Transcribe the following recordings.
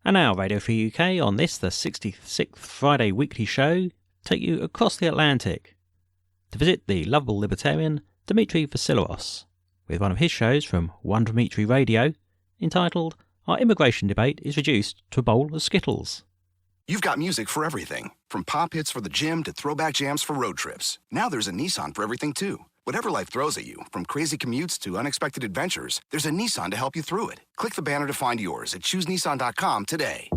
And now, Radio Free UK, on this, the 66th Friday weekly show, take you across the Atlantic to visit the lovable libertarian Dimitri Vassilos with one of his shows from One Dimitri Radio, entitled Our Immigration Debate is Reduced to a Bowl of Skittles. You've got music for everything, from pop hits for the gym to throwback jams for road trips. Now there's a Nissan for everything, too. Whatever life throws at you, from crazy commutes to unexpected adventures, there's a Nissan to help you through it. Click the banner to find yours at choosenissan.com today.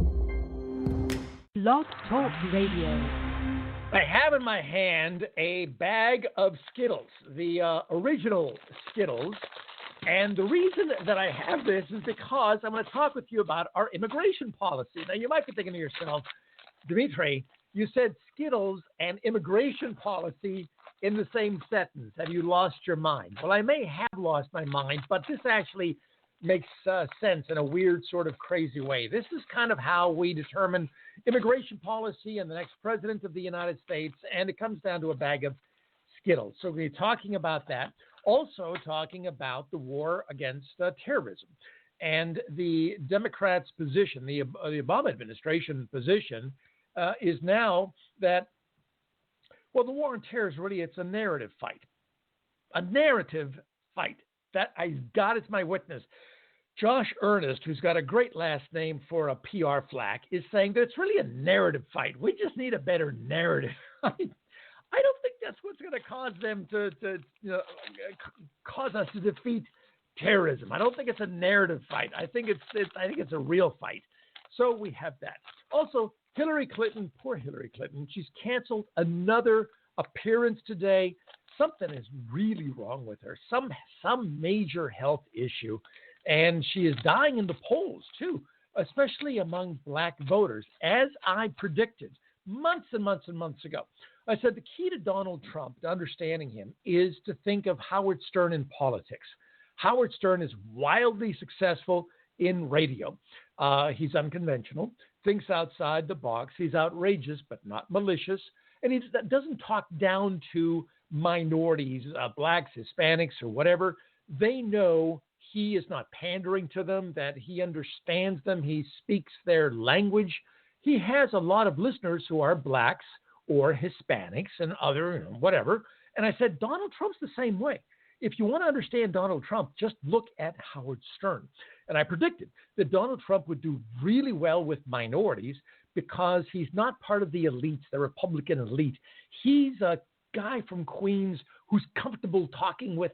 Blog Talk Radio. I have in my hand a bag of Skittles, the original Skittles. And the reason that I have this is because I'm going to talk with you about our immigration policy. Now, you might be thinking to yourself, Dimitri, you said Skittles and immigration policy in the same sentence. Have you lost your mind? Well, I may have lost my mind, but this actually makes sense in a weird sort of crazy way. This is kind of how we determine immigration policy and the next president of the United States, and it comes down to a bag of Skittles. So we're talking about that. Also talking about the war against terrorism. And the Democrats' position, the Obama administration position, is now that, well, the war on terror is really, it's a narrative fight. A narrative fight. That God is my witness. Josh Earnest, who's got a great last name for a PR flack, is saying that it's really a narrative fight. We just need a better narrative. I don't think that's what's going to cause them to cause us to defeat terrorism. I don't think it's a narrative fight. I think it's a real fight. So we have that. Also, Hillary Clinton, poor Hillary Clinton, she's canceled another appearance today. Something is really wrong with her. Some major health issue, and she is dying in the polls too, especially among black voters, as I predicted months and months and months ago. I said the key to Donald Trump, to understanding him, is to think of Howard Stern in politics. Howard Stern is wildly successful in radio. He's unconventional, thinks outside the box. He's outrageous, but not malicious. And he doesn't talk down to minorities, blacks, Hispanics, or whatever. They know he is not pandering to them, that he understands them. He speaks their language. He has a lot of listeners who are blacks or Hispanics and other, whatever. And I said, Donald Trump's the same way. If you want to understand Donald Trump, just look at Howard Stern. And I predicted that Donald Trump would do really well with minorities because he's not part of the elites, the Republican elite. He's a guy from Queens who's comfortable talking with,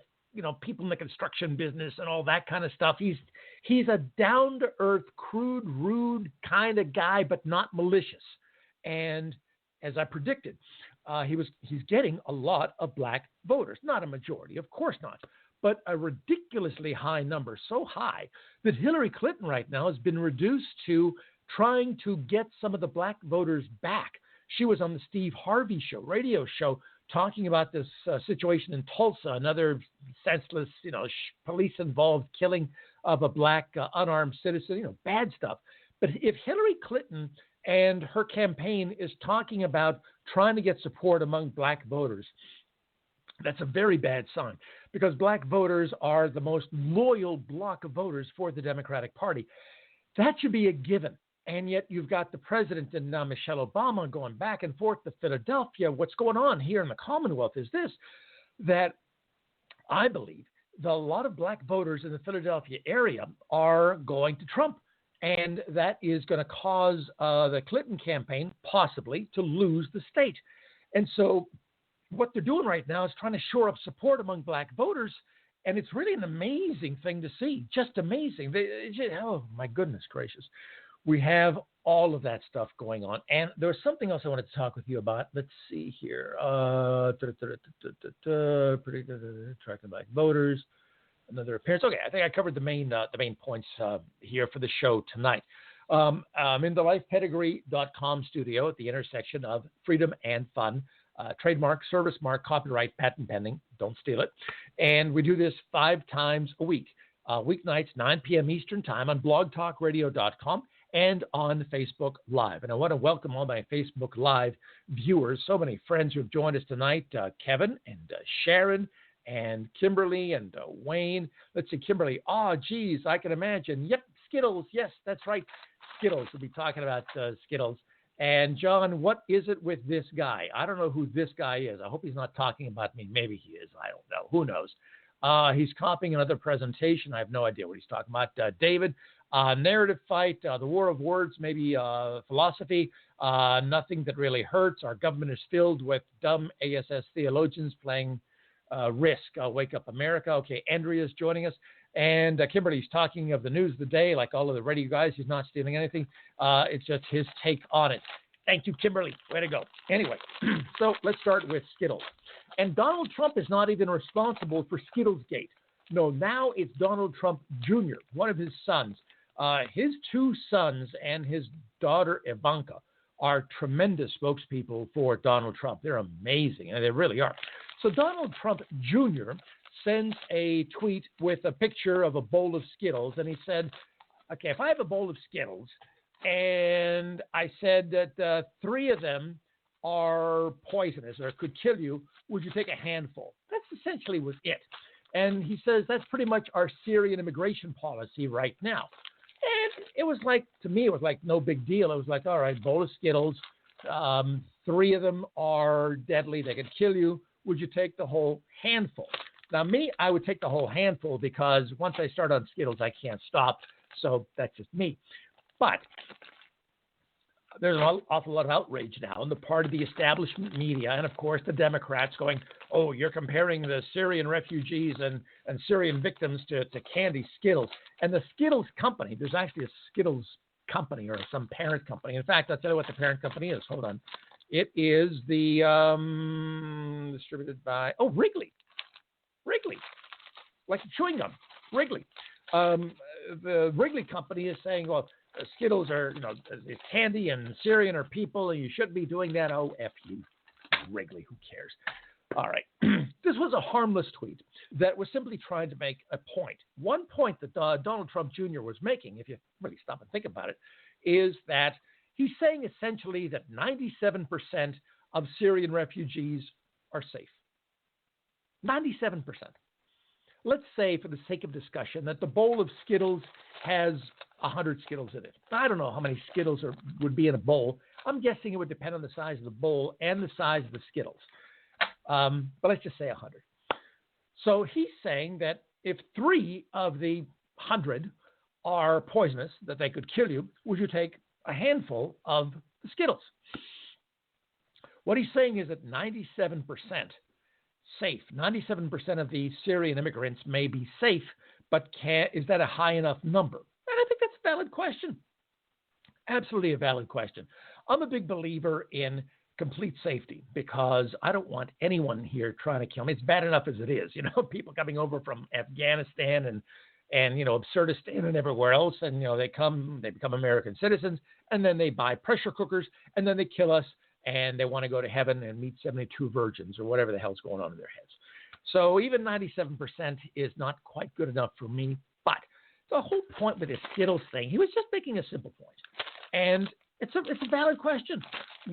people in the construction business and all that kind of stuff. He's a down-to-earth, crude, rude kind of guy, but not malicious. And as I predicted, he's getting a lot of black voters. Not a majority, of course not, but a ridiculously high number, so high that Hillary Clinton right now has been reduced to trying to get some of the black voters back. She was on the Steve Harvey show, radio show, talking about this situation in Tulsa, another senseless, police-involved killing of a black unarmed citizen, bad stuff. But if Hillary Clinton and her campaign is talking about trying to get support among black voters, that's a very bad sign, because black voters are the most loyal block of voters for the Democratic Party. That should be a given. And yet you've got the president and Michelle Obama going back and forth to Philadelphia. What's going on here in the Commonwealth is this, that I believe that a lot of black voters in the Philadelphia area are going to Trump. And that is going to cause the Clinton campaign possibly to lose the state. And so what they're doing right now is trying to shore up support among black voters. And it's really an amazing thing to see, just amazing. Oh, my goodness gracious. We have all of that stuff going on. And there was something else I wanted to talk with you about. Let's see here. Tracking black voters. Another appearance. Okay, I think I covered the main points here for the show tonight. I'm in the lifepedigree.com studio at the intersection of freedom and fun. Trademark, service mark, copyright, patent pending. Don't steal it. And we do this 5 times a week. Weeknights, 9 p.m. Eastern Time on blogtalkradio.com and on Facebook Live. And I want to welcome all my Facebook Live viewers. So many friends who have joined us tonight. Kevin and Sharon and Kimberly and Wayne. Let's see, Kimberly. Oh, geez, I can imagine. Yep, Skittles. Yes, that's right. Skittles. We'll be talking about Skittles. And, John, what is it with this guy? I don't know who this guy is. I hope he's not talking about me. Maybe he is. I don't know. Who knows? He's copying another presentation. I have no idea what he's talking about. David, narrative fight, the war of words, maybe philosophy, nothing that really hurts. Our government is filled with dumb ASS theologians playing Risk. Wake Up America. Okay, Andrea's joining us. And Kimberly's talking of the news of the day, like all of the radio guys. He's not stealing anything. It's just his take on it. Thank you, Kimberly. Way to go. Anyway, so let's start with Skittles. And Donald Trump is not even responsible for Skittles Gate. No, now it's Donald Trump Jr., one of his sons. His two sons and his daughter Ivanka are tremendous spokespeople for Donald Trump. They're amazing, and they really are. So Donald Trump Jr. sends a tweet with a picture of a bowl of Skittles, and he said, okay, if I have a bowl of Skittles, and I said that 3 of them are poisonous or could kill you, would you take a handful? That's essentially was it. And he says that's pretty much our Syrian immigration policy right now. And it was like, to me, it was like no big deal. It was like, all right, bowl of Skittles, 3 of them are deadly. They could kill you. Would you take the whole handful? Now, me, I would take the whole handful because once I start on Skittles, I can't stop. So that's just me. But there's an awful lot of outrage now on the part of the establishment media and, of course, the Democrats going, oh, you're comparing the Syrian refugees and Syrian victims to candy Skittles. And the Skittles company, there's actually a Skittles company or some parent company. In fact, I'll tell you what the parent company is. Hold on. It is the distributed by, Wrigley. Wrigley, like chewing gum, Wrigley. The Wrigley company is saying, well, Skittles are, it's candy and Syrian are people, and you shouldn't be doing that. Oh, F you, Wrigley, who cares? All right. This was a harmless tweet that was simply trying to make a point. One point that Donald Trump Jr. was making, if you really stop and think about it, is that he's saying essentially that 97% of Syrian refugees are safe. 97%. Let's say, for the sake of discussion, that the bowl of Skittles has 100 Skittles in it. I don't know how many Skittles would be in a bowl. I'm guessing it would depend on the size of the bowl and the size of the Skittles. But let's just say 100. So he's saying that if 3 of the 100 are poisonous, that they could kill you, would you take a handful of the Skittles? What he's saying is that 97% safe. 97% of the Syrian immigrants may be safe, but is that a high enough number? And I think that's a valid question. Absolutely a valid question. I'm a big believer in complete safety because I don't want anyone here trying to kill me. It's bad enough as it is. People coming over from Afghanistan and Absurdistan and everywhere else, and they become American citizens, and then they buy pressure cookers, and then they kill us, and they want to go to heaven and meet 72 virgins or whatever the hell's going on in their heads. So even 97% is not quite good enough for me. But the whole point with this Skittles thing, he was just making a simple point, and it's a valid question.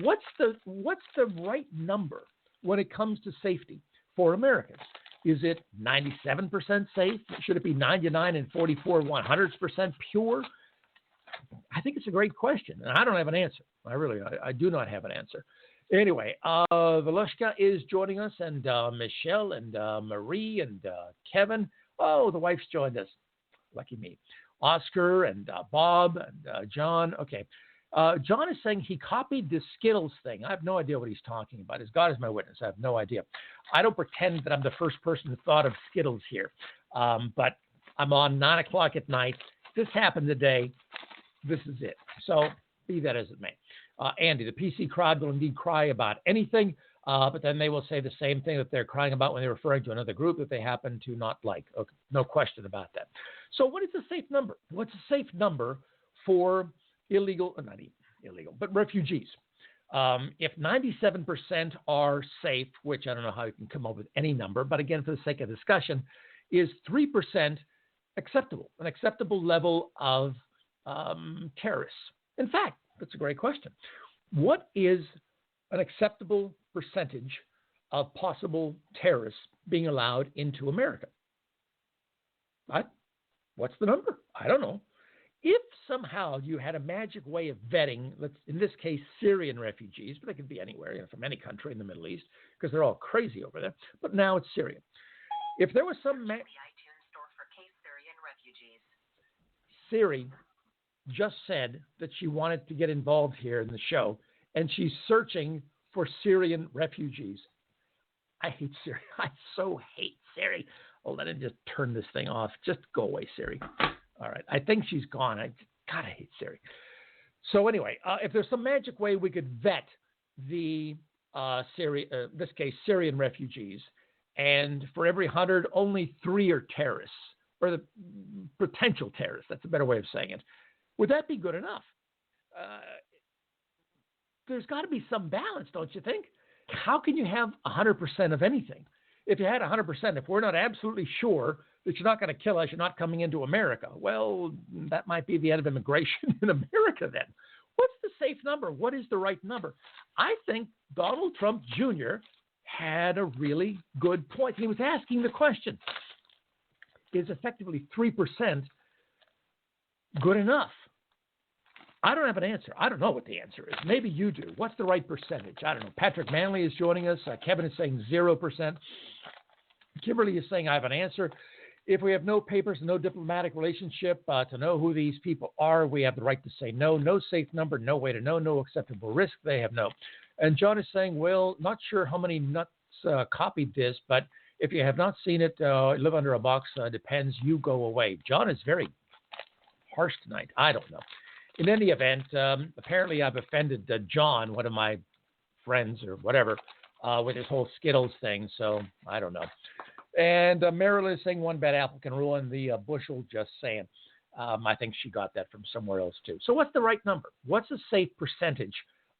What's the right number when it comes to safety for Americans? Is it 97% safe? Should it be 99 and 44 100% pure? I think it's a great question, and I don't have an answer. I do not have an answer. Anyway, Velushka is joining us, and Michelle, and Marie, and Kevin. Oh, the wife's joined us. Lucky me. Oscar, and Bob, and John. Okay. John is saying he copied the Skittles thing. I have no idea what he's talking about. As God is my witness, I have no idea. I don't pretend that I'm the first person who thought of Skittles here. But I'm on 9 o'clock at night. This happened today. This is it. So be that as it may. Andy, the PC crowd will indeed cry about anything, but then they will say the same thing that they're crying about when they're referring to another group that they happen to not like. Okay, no question about that. So what is a safe number? What's a safe number for not refugees? If 97% are safe, which I don't know how you can come up with any number, but again, for the sake of discussion, is 3% acceptable, an acceptable level of terrorists? In fact, that's a great question. What is an acceptable percentage of possible terrorists being allowed into America? What's the number? I don't know. If somehow you had a magic way of vetting, in this case, Syrian refugees, but they could be anywhere, from any country in the Middle East, because they're all crazy over there. But now it's Syria. If there was some the iTunes store for Syrian refugees. Siri just said that she wanted to get involved here in the show, and she's searching for Syrian refugees. I hate Siri. I so hate Siri. Oh, let me just turn this thing off. Just go away, Siri. All right. I think she's gone. God, I hate Siri. So anyway, if there's some magic way we could vet the this case, Syrian refugees, and for every 100, only 3 are terrorists, or the potential terrorists. That's a better way of saying it. Would that be good enough? There's got to be some balance, don't you think? How can you have 100% of anything? If you had 100%, if we're not absolutely sure that you're not going to kill us, you're not coming into America, well, that might be the end of immigration in America then. What's the safe number? What is the right number? I think Donald Trump Jr. had a really good point. He was asking the question, is effectively 3% good enough? I don't have an answer. I don't know what the answer is. Maybe you do. What's the right percentage? I don't know. Patrick Manley is joining us. Kevin is saying 0%. Kimberly is saying, I have an answer. If we have no papers, no diplomatic relationship to know who these people are, we have the right to say no. No safe number, no way to know, no acceptable risk. They have no. And John is saying, well, not sure how many nuts copied this, but if you have not seen it, live under a box, depends, you go away. John is very harsh tonight. I don't know. In any event, apparently I've offended John, one of my friends or whatever, with his whole Skittles thing. So I don't know. And Marilyn is saying one bad apple can ruin the bushel. Just saying. I think she got that from somewhere else too. So what's the right number? What's a safe percentage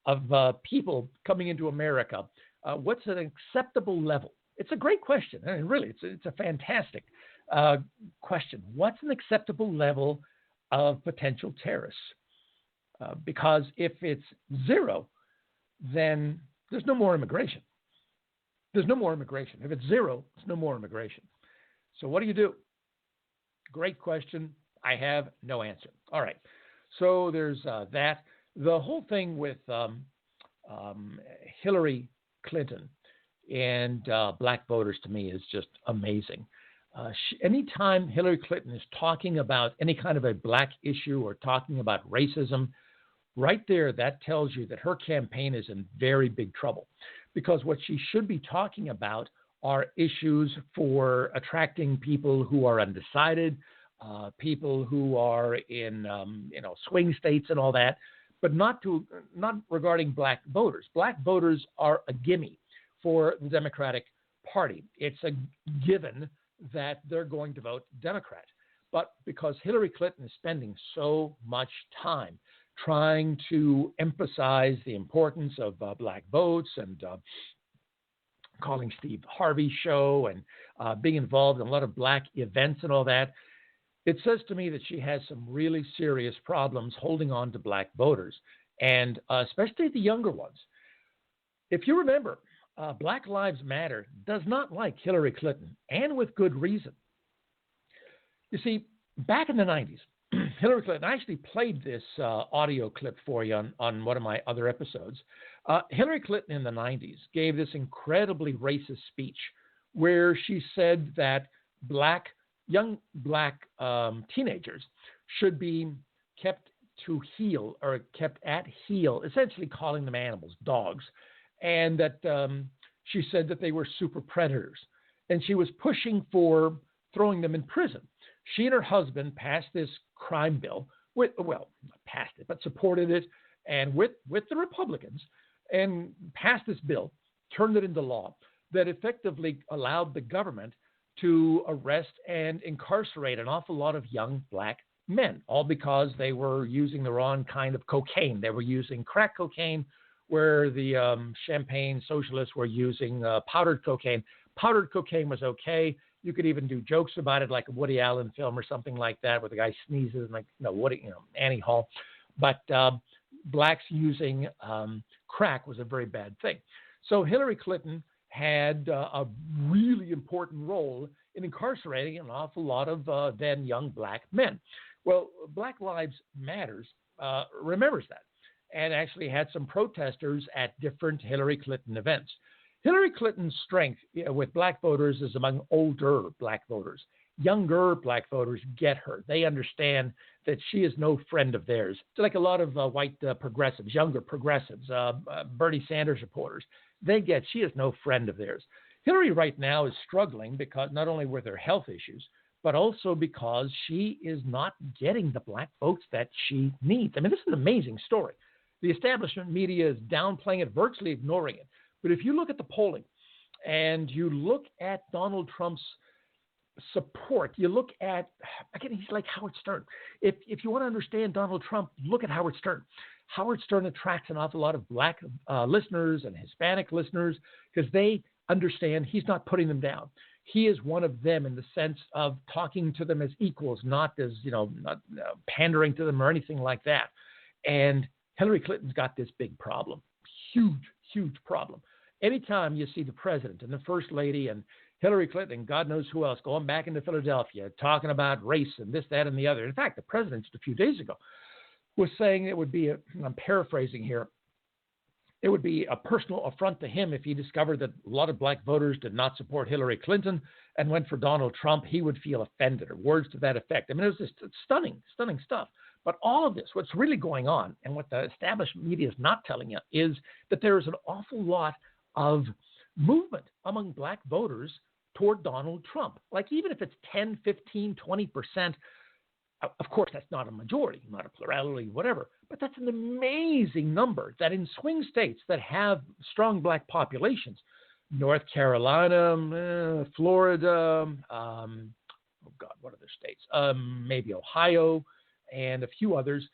of people coming into America? What's an acceptable level? It's a great question. I mean, really, it's a fantastic question. What's an acceptable level of potential terrorists? Because if it's 0, then there's no more immigration. There's no more immigration. If it's 0, there's no more immigration. So what do you do? Great question. I have no answer. All right. So there's that. The whole thing with Hillary Clinton and black voters to me is just amazing. Anytime Hillary Clinton is talking about any kind of a black issue or talking about racism, right there, that tells you that her campaign is in very big trouble, because what she should be talking about are issues for attracting people who are undecided, people who are in swing states and all that, but not regarding black voters. Black voters are a gimme for the Democratic Party. It's a given that they're going to vote Democrat. But because Hillary Clinton is spending so much time trying to emphasize the importance of black votes and calling Steve Harvey's show and being involved in a lot of black events and all that, it says to me that she has some really serious problems holding on to black voters, and especially the younger ones. If you remember, Black Lives Matter does not like Hillary Clinton, and with good reason. You see, back in the 90s, Hillary Clinton, I actually played this audio clip for you on one of my other episodes. Hillary Clinton in the 90s gave this incredibly racist speech where she said that young black teenagers should be kept to heel or kept at heel, essentially calling them animals, dogs, and that she said that they were super predators. And she was pushing for throwing them in prison. She and her husband passed this crime bill, not passed it, but supported it, and with the Republicans, and passed this bill, turned it into law, that effectively allowed the government to arrest and incarcerate an awful lot of young black men, all because they were using the wrong kind of cocaine. They were using crack cocaine, where the champagne socialists were using powdered cocaine. Powdered cocaine was okay. You could even do jokes about it, like a Woody Allen film or something like that, where the guy sneezes and Annie Hall. But blacks using crack was a very bad thing. So Hillary Clinton had a really important role in incarcerating an awful lot of then young black men. Well, Black Lives Matters remembers that and actually had some protesters at different Hillary Clinton events. Hillary Clinton's strength with black voters is among older black voters. Younger black voters get her. They understand that she is no friend of theirs. It's like a lot of white progressives, younger progressives, Bernie Sanders supporters. They get she is no friend of theirs. Hillary right now is struggling because not only with her health issues, but also because she is not getting the black votes that she needs. I mean, this is an amazing story. The establishment media is downplaying it, virtually ignoring it. But if you look at the polling and you look at Donald Trump's support, you look at, again, he's like Howard Stern. If you want to understand Donald Trump, look at Howard Stern. Howard Stern attracts an awful lot of black listeners and Hispanic listeners because they understand he's not putting them down. He is one of them in the sense of talking to them as equals, not as, not pandering to them or anything like that. And Hillary Clinton's got this big problem, huge problem. Anytime you see the president and the first lady and Hillary Clinton and God knows who else going back into Philadelphia talking about race and this, that, and the other. In fact, the president just a few days ago was saying it would be, I'm paraphrasing here, it would be a personal affront to him if he discovered that a lot of black voters did not support Hillary Clinton and went for Donald Trump. He would feel offended, or words to that effect. I mean, it was just stunning stuff. But all of this, what's really going on, and what the established media is not telling you, is that there is an awful lot of movement among black voters toward Donald Trump. Like, even if it's 10, 15, 20%, of course, that's not a majority, not a plurality, whatever, but that's an amazing number that in swing states that have strong black populations, North Carolina, Florida, what other states? Maybe Ohio, and a few others,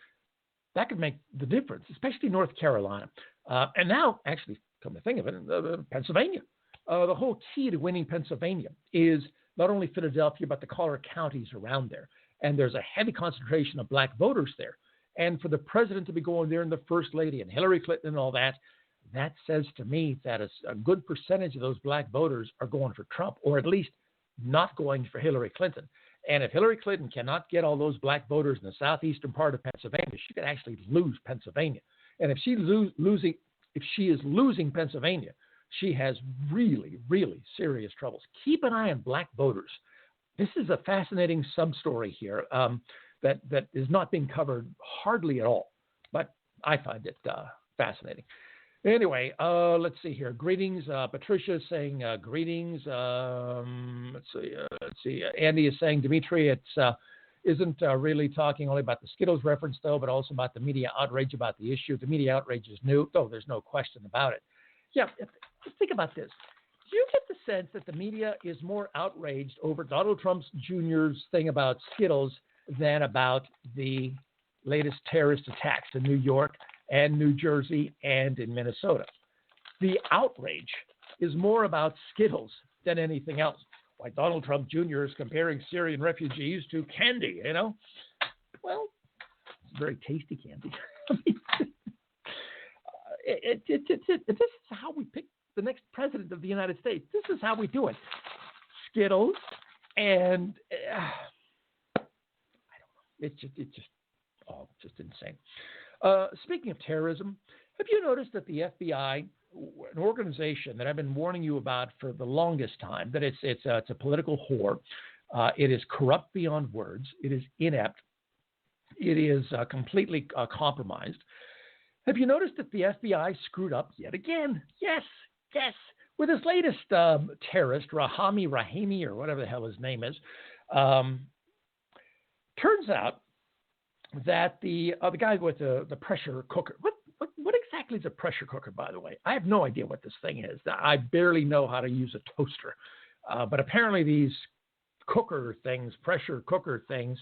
that could make the difference, especially North Carolina. And now, actually, come to think of it, Pennsylvania. The whole key to winning Pennsylvania is not only Philadelphia, but the collar counties around there. And there's a heavy concentration of black voters there. And for the president to be going there and the first lady and Hillary Clinton and all that, that says to me that a good percentage of those black voters are going for Trump, or at least not going for Hillary Clinton. And if Hillary Clinton cannot get all those black voters in the southeastern part of Pennsylvania, she could actually lose Pennsylvania. And if she is losing Pennsylvania, she has really, really serious troubles. Keep an eye on black voters. This is a fascinating sub-story here that is not being covered hardly at all, but I find it fascinating. Anyway, let's see here. Greetings. Patricia is saying greetings. Let's see. Andy is saying, Dimitri, it's isn't really talking only about the Skittles reference, though, but also about the media outrage about the issue. The media outrage is new, though there's no question about it. Yeah, just think about this. Do you get the sense that the media is more outraged over Donald Trump Jr.'s thing about Skittles than about the latest terrorist attacks in New York and New Jersey and in Minnesota? The outrage is more about Skittles than anything else. Why, Donald Trump Jr. is comparing Syrian refugees to candy, Well, it's very tasty candy. This is how we pick the next president of the United States. This is how we do it. Skittles and I don't know. It's just insane. Speaking of terrorism, have you noticed that the FBI, an organization that I've been warning you about for the longest time, that it's a political whore, it is corrupt beyond words, it is inept, it is completely compromised. Have you noticed that the FBI screwed up yet again? Yes, with his latest terrorist, Rahimi, or whatever the hell his name is. Turns out that the guy with the pressure cooker. What exactly is a pressure cooker, by the way? I have no idea what this thing is. I barely know how to use a toaster. But apparently these cooker things, pressure cooker things,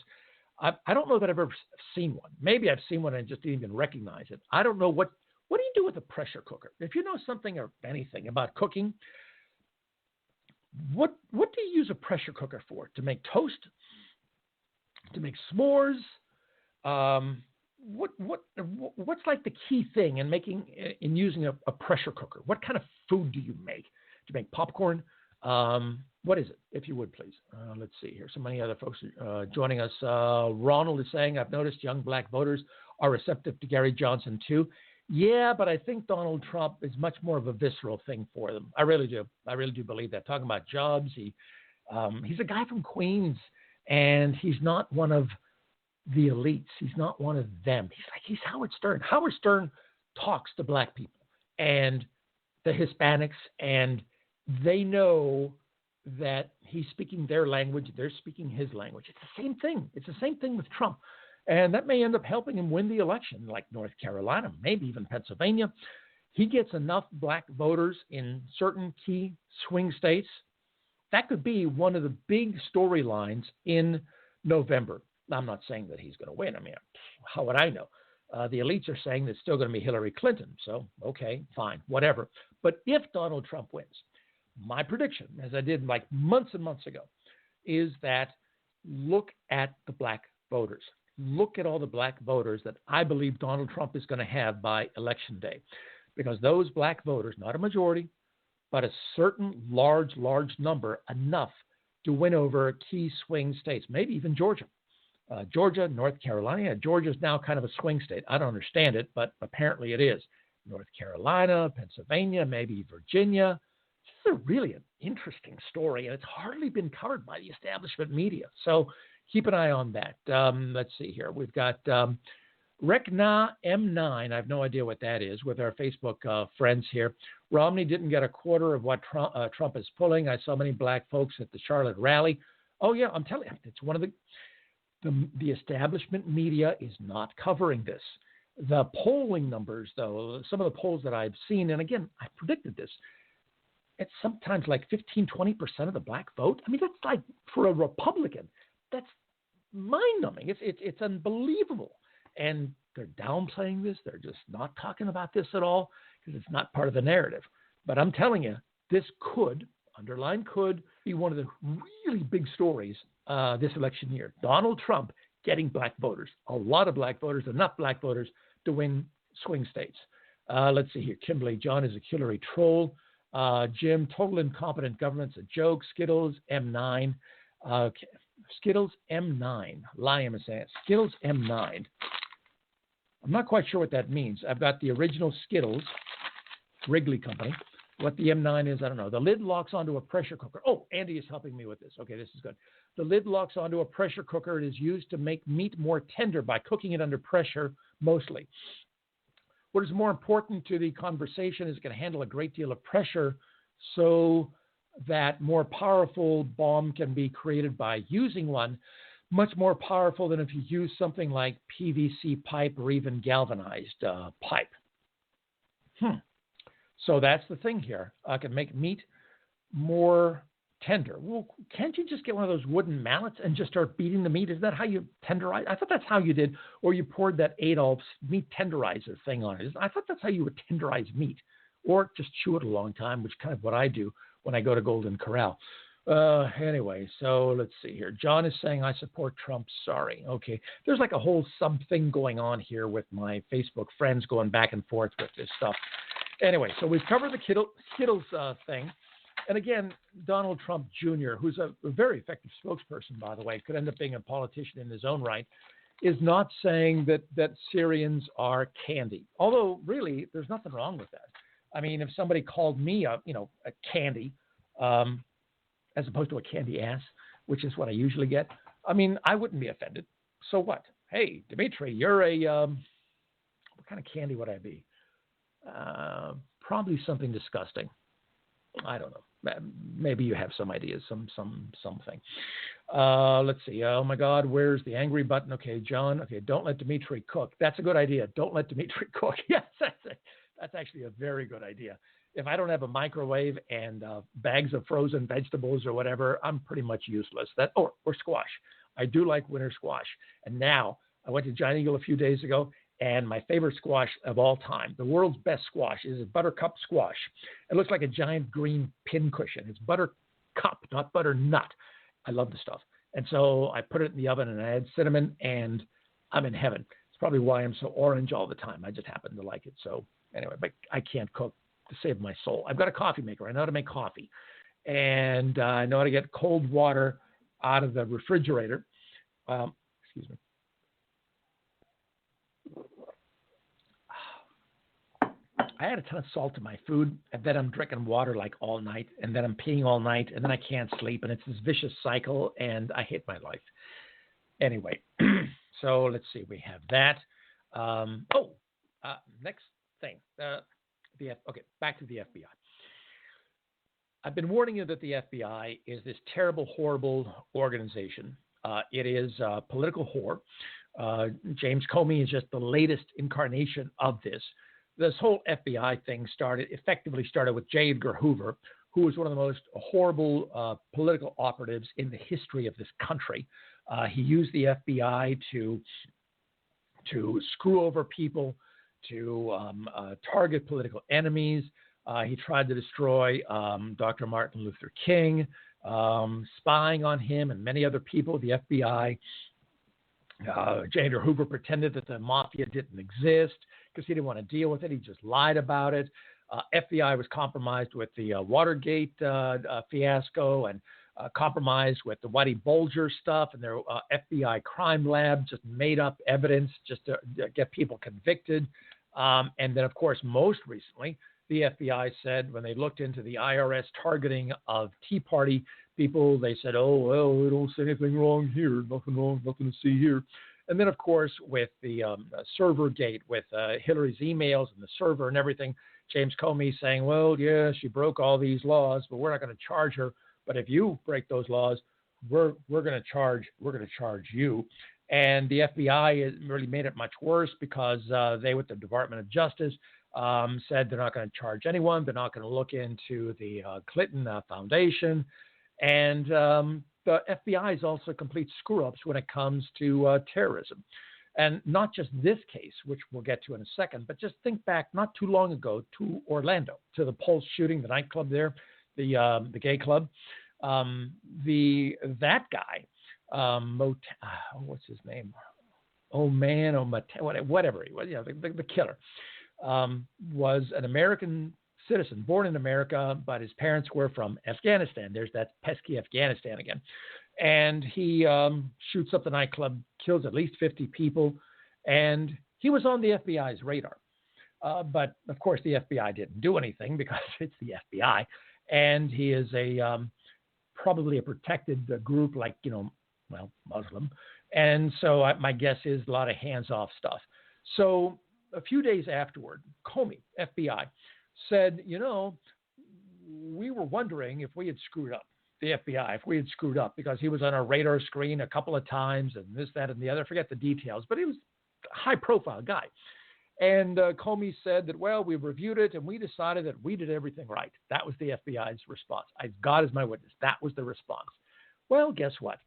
I don't know that I've ever seen one. Maybe I've seen one and just didn't even recognize it. I don't know what do you do with a pressure cooker? If you know something or anything about cooking, what do you use a pressure cooker for? To make toast? To make s'mores? What's like the key thing in using a pressure cooker? What kind of food do you make? Do you make popcorn? What is it, if you would, please? Let's see here. So many other folks joining us. Ronald is saying, I've noticed young black voters are receptive to Gary Johnson, too. Yeah, but I think Donald Trump is much more of a visceral thing for them. I really do. I really do believe that. Talking about jobs, he's a guy from Queens, and he's not one of the elites. He's not one of them. He's Howard Stern. Howard Stern talks to black people and the Hispanics, and they know that he's speaking their language, they're speaking his language. It's the same thing. It's the same thing with Trump. And that may end up helping him win the election, like North Carolina, maybe even Pennsylvania. He gets enough black voters in certain key swing states. That could be one of the big storylines in November. I'm not saying that he's going to win. I mean, how would I know? The elites are saying that it's still going to be Hillary Clinton. So, okay, fine, whatever. But if Donald Trump wins, my prediction, as I did like months and months ago, is that look at the black voters. Look at all the black voters that I believe Donald Trump is going to have by Election Day. Because those black voters, not a majority, but a certain large number, enough to win over key swing states, maybe even Georgia. Georgia, North Carolina. Georgia is now kind of a swing state. I don't understand it, but apparently it is. North Carolina, Pennsylvania, maybe Virginia. This is really an interesting story, and it's hardly been covered by the establishment media. So keep an eye on that. Let's see here. We've got Rekna M9. I have no idea what that is with our Facebook friends here. Romney didn't get a quarter of what Trump is pulling. I saw many black folks at the Charlotte rally. Oh, yeah, I'm telling you, it's one of the establishment media is not covering this. The polling numbers, though, some of the polls that I've seen, and again, I predicted this, it's sometimes like 15, 20% of the black vote. I mean, that's like, for a Republican, that's mind-numbing. It's unbelievable. And they're downplaying this. They're just not talking about this at all because it's not part of the narrative. But I'm telling you, this could, underline could, be one of the really big stories this election year. Donald Trump getting black voters, a lot of black voters, enough black voters to win swing states. Let's see here. Kimberly, John is a Hillary troll. Jim, total incompetent government's a joke. Skittles, M9. Okay. Skittles, M9. Liam is saying Skittles, M9. I'm not quite sure what that means. I've got the original Skittles, Wrigley Company. What the M9 is, I don't know. The lid locks onto a pressure cooker. Oh, Andy is helping me with this. Okay, this is good. The lid locks onto a pressure cooker. It is used to make meat more tender by cooking it under pressure, mostly. What is more important to the conversation is it can handle a great deal of pressure so that more powerful bomb can be created by using one, much more powerful than if you use something like PVC pipe or even galvanized pipe. So that's the thing here. I can make meat more tender. Well, can't you just get one of those wooden mallets and just start beating the meat? Is that how you tenderize? I thought that's how you did, or you poured that Adolph's meat tenderizer thing on it. I thought that's how you would tenderize meat, or just chew it a long time, which is kind of what I do when I go to Golden Corral. Anyway, so let's see here. John is saying, I support Trump. Sorry. Okay. There's like a whole something going on here with my Facebook friends going back and forth with this stuff. Anyway, so we've covered the Skittles thing. And again, Donald Trump Jr., who's a very effective spokesperson, by the way, could end up being a politician in his own right, is not saying that Syrians are candy. Although, really, there's nothing wrong with that. I mean, if somebody called me a candy, as opposed to a candy ass, which is what I usually get, I mean, I wouldn't be offended. So what? Hey, Dimitri, you're what kind of candy would I be? Probably something disgusting. I don't know. Maybe you have some ideas, something. Let's see. Oh my God, where's the angry button? Okay, John. Okay, don't let Dimitri cook. That's a good idea. Don't let Dimitri cook. Yes, that's actually a very good idea. If I don't have a microwave and bags of frozen vegetables or whatever, I'm pretty much useless. Or squash. I do like winter squash. And now I went to Giant Eagle a few days ago, and my favorite squash of all time, the world's best squash, is a buttercup squash. It looks like a giant green pincushion. It's buttercup, not butternut. I love the stuff. And so I put it in the oven and I add cinnamon, and I'm in heaven. It's probably why I'm so orange all the time. I just happen to like it. So anyway, but I can't cook to save my soul. I've got a coffee maker. I know how to make coffee. and I know how to get cold water out of the refrigerator. Excuse me. I had a ton of salt in my food, and then I'm drinking water like all night, and then I'm peeing all night, and then I can't sleep, and it's this vicious cycle, and I hate my life. Anyway, so let's see. We have that. Next thing. Okay, back to the FBI. I've been warning you that the FBI is this terrible, horrible organization. It is a political whore. James Comey is just the latest incarnation of this. This whole FBI thing effectively started with J. Edgar Hoover, who was one of the most horrible political operatives in the history of this country. He used the FBI to screw over people, to target political enemies. He tried to destroy Dr. Martin Luther King, spying on him and many other people. The FBI, J. Edgar Hoover pretended that the mafia didn't exist because he didn't want to deal with it. He just lied about it. FBI was compromised with the Watergate fiasco and compromised with the Whitey Bulger stuff and their FBI crime lab, just made up evidence just to get people convicted. And then, of course, most recently, the FBI said when they looked into the IRS targeting of Tea Party people, they said, oh, well, we don't see anything wrong here. Nothing wrong, nothing to see here. And then, of course, with the server gate, with Hillary's emails and the server and everything, James Comey saying, well, yeah, she broke all these laws, but we're not going to charge her. But if you break those laws, we're going to charge you. And the FBI really made it much worse because they, with the Department of Justice, said they're not going to charge anyone. They're not going to look into the Clinton Foundation. And the FBI is also complete screw-ups when it comes to terrorism. And not just this case, which we'll get to in a second, but just think back not too long ago to Orlando, to the Pulse shooting, the nightclub there, the gay club. That guy, what's his name? Whatever he was, the killer, was an American citizen, born in America, but his parents were from Afghanistan. There's that pesky Afghanistan again. And he shoots up the nightclub, kills at least 50 people, and he was on the FBI's radar. But, of course, the FBI didn't do anything because it's the FBI, and he is probably a protected group like, Muslim. And so my guess is a lot of hands-off stuff. So a few days afterward, Comey, FBI, said, we were wondering if we had screwed up, the FBI, if we had screwed up, because he was on our radar screen a couple of times and this, that, and the other. I forget the details, but he was a high-profile guy. And Comey said that, well, we reviewed it and we decided that we did everything right. That was the FBI's response. God is my witness. That was the response. Well, guess what?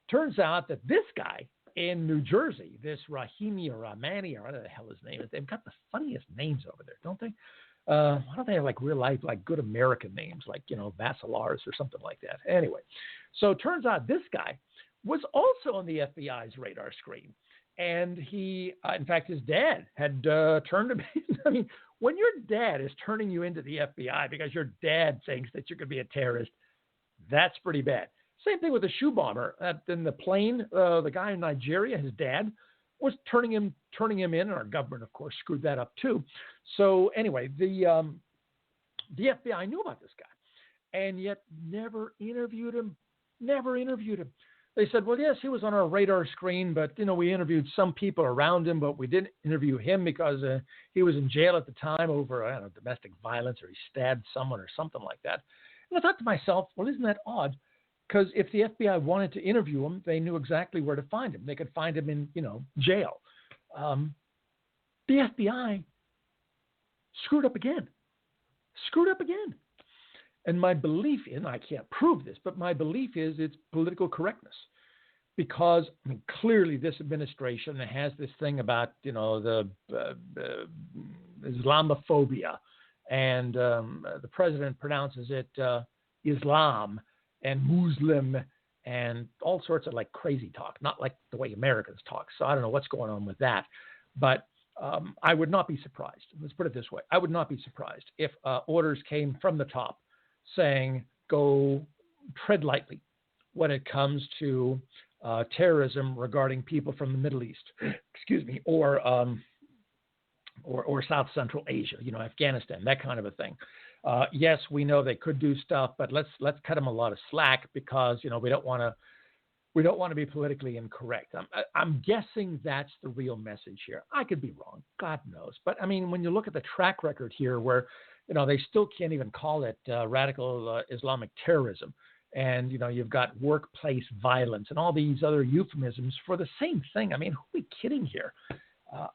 Turns out that this guy in New Jersey, this Rahimi or Rahmani or whatever the hell his name is, they've got the funniest names over there, don't they? Why don't they have like real life, like good American names, like, Basilaris or something like that? Anyway, so it turns out this guy was also on the FBI's radar screen. And he, in fact, his dad had turned him in. I mean, when your dad is turning you into the FBI because your dad thinks that you could be a terrorist, that's pretty bad. Same thing with the shoe bomber in the plane. The guy in Nigeria, his dad, was turning him in, and our government, of course, screwed that up too. So anyway, the FBI knew about this guy, and yet never interviewed him. They said, well, yes, he was on our radar screen, but, we interviewed some people around him, but we didn't interview him because he was in jail at the time over, domestic violence, or he stabbed someone or something like that. And I thought to myself, well, isn't that odd? Because if the FBI wanted to interview him, they knew exactly where to find him. They could find him in, jail. The FBI screwed up again. And my belief I can't prove this, but my belief is it's political correctness. Because, clearly this administration has this thing about, the Islamophobia. And the president pronounces it Islam and Muslim and all sorts of like crazy talk, not like the way Americans talk. So I don't know what's going on with that. But I would not be surprised. Let's put it this way. I would not be surprised if orders came from the top saying tread lightly when it comes to terrorism regarding people from the Middle East, or South Central Asia, Afghanistan, that kind of a thing. Yes, we know they could do stuff, but let's cut them a lot of slack because we don't want to be politically incorrect. I'm guessing that's the real message here. I could be wrong, God knows. But I mean, when you look at the track record here, where they still can't even call it radical Islamic terrorism, and you've got workplace violence and all these other euphemisms for the same thing. I mean, who are we kidding here?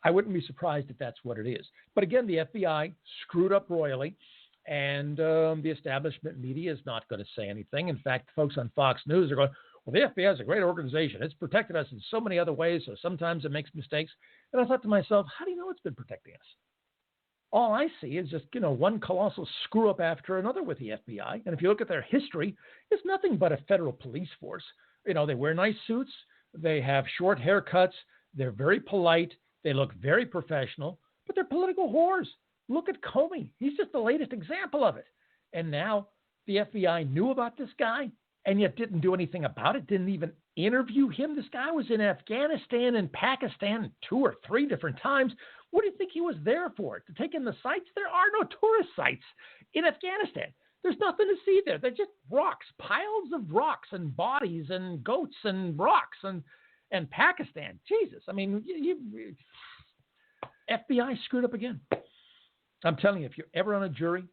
I wouldn't be surprised if that's what it is. But again, the FBI screwed up royally, and the establishment media is not going to say anything. In fact, folks on Fox News are going, well, the FBI is a great organization. It's protected us in so many other ways, so sometimes it makes mistakes. And I thought to myself, how do you know it's been protecting us? All I see is just, one colossal screw up after another with the FBI. And if you look at their history, it's nothing but a federal police force. They wear nice suits. They have short haircuts. They're very polite. They look very professional, but they're political whores. Look at Comey. He's just the latest example of it. And now the FBI knew about this guy and yet didn't do anything about it, didn't even interview him. This guy was in Afghanistan and Pakistan 2 or 3 different times. What do you think he was there for? To take in the sights? There are no tourist sites in Afghanistan. There's nothing to see there. They're just rocks, piles of rocks and bodies and goats and rocks and Pakistan. Jesus, I mean, FBI screwed up again. I'm telling you, if you're ever on a jury,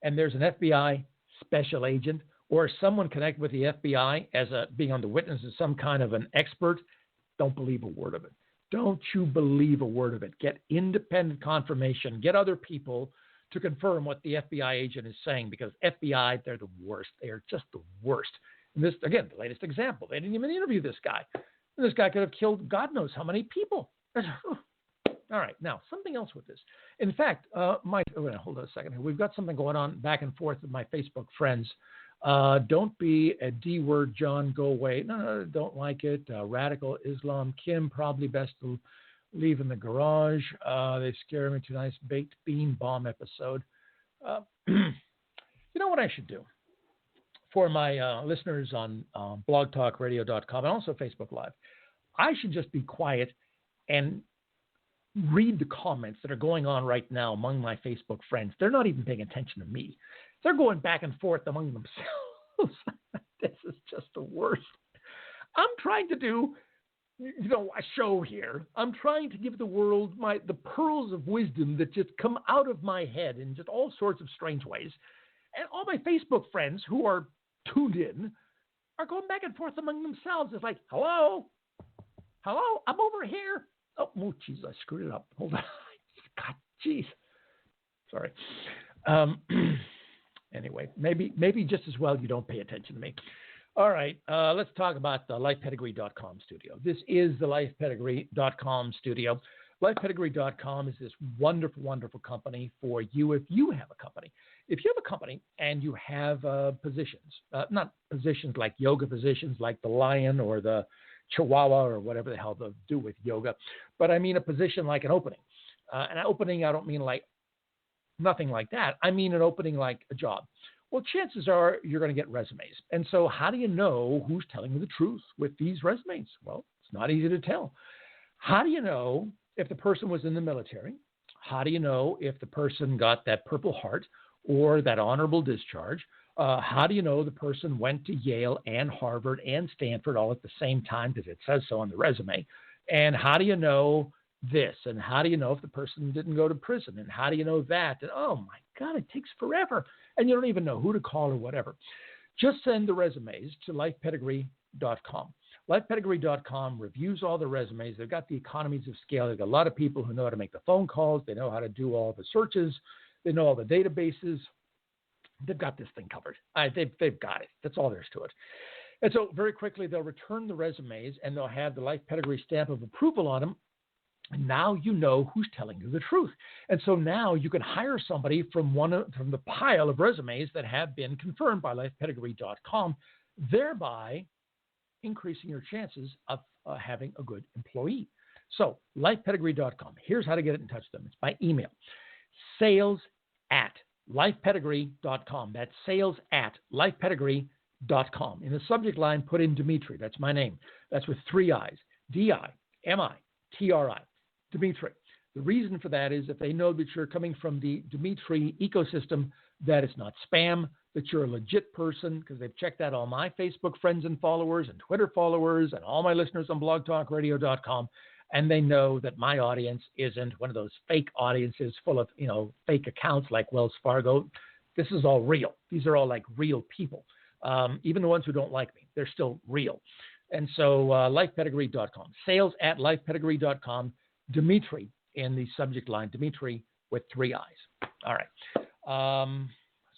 and there's an FBI special agent or someone connected with the FBI as being on the witness as some kind of an expert, don't believe a word of it. Don't you believe a word of it. Get independent confirmation. Get other people to confirm what the FBI agent is saying, because FBI, they're the worst. They are just the worst. And this, again, the latest example. They didn't even interview this guy. And this guy could have killed God knows how many people. All right, now, something else with this. In fact, hold on a second here. We've got something going on back and forth with my Facebook friends. Don't be a D-word, John, go away. No, don't like it. Radical Islam, Kim, probably best to leave in the garage. They scare me too nice. Baked bean bomb episode. You know what I should do? For my listeners on blogtalkradio.com and also Facebook Live, I should just be quiet and read the comments that are going on right now among my Facebook friends. They're not even paying attention to me. They're going back and forth among themselves. This is just the worst. I'm trying to do, a show here. I'm trying to give the world the pearls of wisdom that just come out of my head in just all sorts of strange ways. And all my Facebook friends who are tuned in are going back and forth among themselves. It's like, hello, I'm over here. Oh, jeez, I screwed it up. Hold on. God, jeez. Sorry. Anyway, maybe just as well you don't pay attention to me. All right, let's talk about the LifePedigree.com studio. This is the LifePedigree.com studio. LifePedigree.com is this wonderful, wonderful company for you if you have a company. If you have a company and you have positions, not positions like yoga positions like the lion or the Chihuahua or whatever the hell they'll do with yoga, but I mean a position like an opening. An opening, I don't mean like nothing like that. I mean an opening like a job. Well, chances are you're going to get resumes. And so how do you know who's telling you the truth with these resumes? Well, it's not easy to tell. How do you know if the person was in the military? How do you know if the person got that Purple Heart or that honorable discharge? How do you know the person went to Yale and Harvard and Stanford all at the same time, because it says so on the resume? And how do you know this? And how do you know if the person didn't go to prison? And how do you know that? And oh my God, it takes forever. And you don't even know who to call or whatever. Just send the resumes to lifepedigree.com. LifePedigree.com reviews all the resumes. They've got the economies of scale. They've got a lot of people who know how to make the phone calls. They know how to do all the searches. They know all the databases. They've got this thing covered. They've got it. That's all there is to it. And so very quickly, they'll return the resumes and they'll have the Life Pedigree stamp of approval on them. And now you know who's telling you the truth. And so now you can hire somebody from the pile of resumes that have been confirmed by lifepedigree.com, thereby increasing your chances of having a good employee. So lifepedigree.com. Here's how to get in touch with them. It's by email. sales@ lifepedigree.com. That's sales at lifepedigree.com. In the subject line, put in Dimitri. That's my name. That's with 3 I's. Dimitri. Dimitri. The reason for that is if they know that you're coming from the Dimitri ecosystem, that it's not spam, that you're a legit person, because they've checked out all my Facebook friends and followers and Twitter followers and all my listeners on blogtalkradio.com, and they know that my audience isn't one of those fake audiences full of, fake accounts like Wells Fargo. This is all real. These are all like real people. Even the ones who don't like me, they're still real. And so lifepedigree.com, sales at lifepedigree.com, Dimitri in the subject line, Dimitri with 3 I's. All right.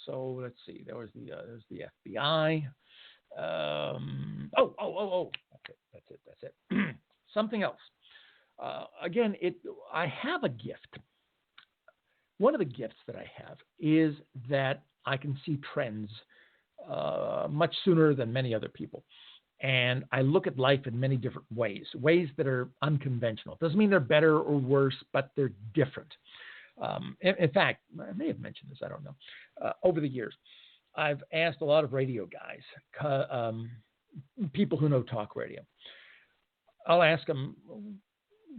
So let's see. There's the FBI. That's it. Something else. Again, I have a gift. One of the gifts that I have is that I can see trends much sooner than many other people. And I look at life in many different ways that are unconventional. Doesn't mean they're better or worse, but they're different. In fact, I may have mentioned this, I don't know. Over the years, I've asked a lot of radio guys, people who know talk radio. I'll ask them